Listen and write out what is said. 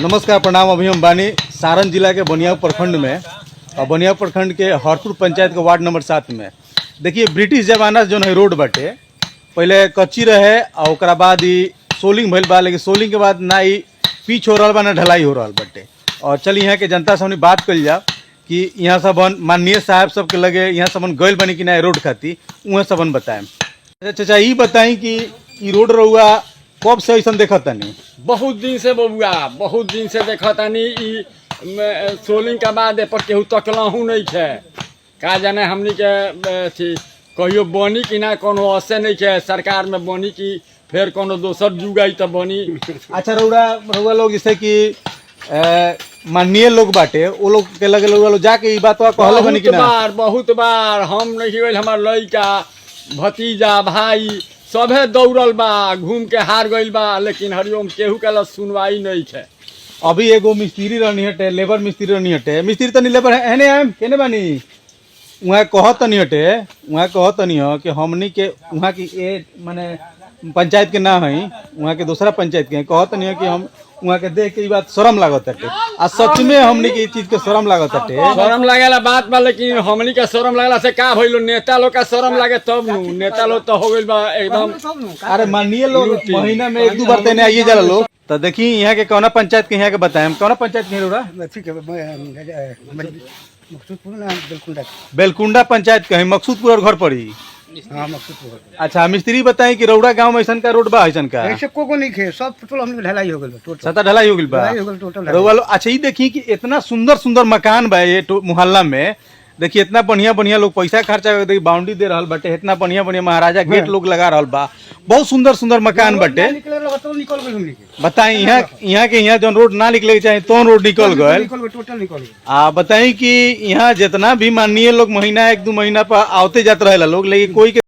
नमस्कार, प्रणाम। अभी हम बानी सारण जिला के बनियाव प्रखंड में और बनियाव प्रखंड के हरपुर पंचायत के वार्ड नंबर 7 में। देखिए, ब्रिटिश जमाना जो है रोड बाटे पहले कच्ची रहे और ओकरा बाद ही सोलिंग भइल बा, लेकिन सोलिंग के बाद ना ही पिच हो रहा बा ना ढलाई हो रहा बाटे। और चलिए यहाँ के जनता से हमने बात कल जा कि यहाँ सबन माननीय साहब सबके लगे यहाँ सबन गइल बनी कि ना रोड खाती उहाँ सबन बताएं। चाचा ये बताई कि ई रोड रहुआ कब से ऐसा देखा तनी? बहुत दिन से बबुआ, बहुत दिन से देखा तानी। ई सोलिंग के बाद पर केहू तकलहू नहीं है। का जाने हमनी के थी कहियो बनी कि ना, कोनो असर नहीं है सरकार में बनी कि फिर कोनो दोसर जुग आई तो बनी। अच्छा, रउआ लोग जैसे कि माननीय लोग बाटे वो लोग के लगे लोग जाके ई बात कहले बनी कि ना? बहुत बार हम नहीं गइल, हमार लड़का भतीजा भाई सभे दौड़ल बा, घूम के हार गइल बा, लेकिन हरिओम केहू के सुनवाई नहीं है। अभी एगो मिस्त्री रहनी हटे, लेबर मिस्त्री रहनी हटे, मिस्त्री तनी लेबर है एने आम केने बानी वहाँ कहत नहीं हटे, वहाँ कहत नहीं हो कि हमनी के वहाँ की ए माने पंचायत के ना है, वहाँ के दूसरा पंचायत के कहत नहीं है कि हम वहाँ के देख के ई बात शर्म लागत हटे। आ सच में हमनी के ई चीज के शर्म लागत हटे। शर्म लागेला बात बा, लेकिन हमनी के शर्म लागेला से का भइलो? नेता लोग का शर्म लागे तब नु। नेता लोग तो हो गइल बा एकदम। अरे माननीय लोग महीना में 1-2 बार तेने आइए जाला लोग। तो देखी यहाँ के कौना पंचायत के यहाँ के बताएं, कौना पंचायत के बेलकुंडा पंचायत के मकसूदपुर और घर पड़ी। अच्छा, मिस्त्री बताई कि रौड़ा गांव में ऐसा का रोड बा? ऐसा का ऐसे को नहीं खे, सब टोटल हमने ढलाई हो गइल बा, टोटल सता ढलाई हो गइल बा टोटल। रउआ लोग अच्छा ये देखी कि इतना सुंदर सुंदर मकान बा ये मोहल्ला में। देखिए इतना बढ़िया बढ़िया लोग पैसा खर्चा करके देखिए बाउंड्री दे रहल बाटे, इतना बढ़िया बढ़िया महाराजा गेट लोग लगा रहल बा, बहुत सुंदर सुंदर मकान बाटे। निकल गइल हमने के। बताई यहाँ के यहाँ जो रोड ना निकले के चाहे तो रोड निकल गए। टोटल निकल गइल। आ बताई कि यहाँ जितना भी माननीय लोग महीना 1-2 महीना पर आवते जाते रहेला लोग, लेकिन कोई के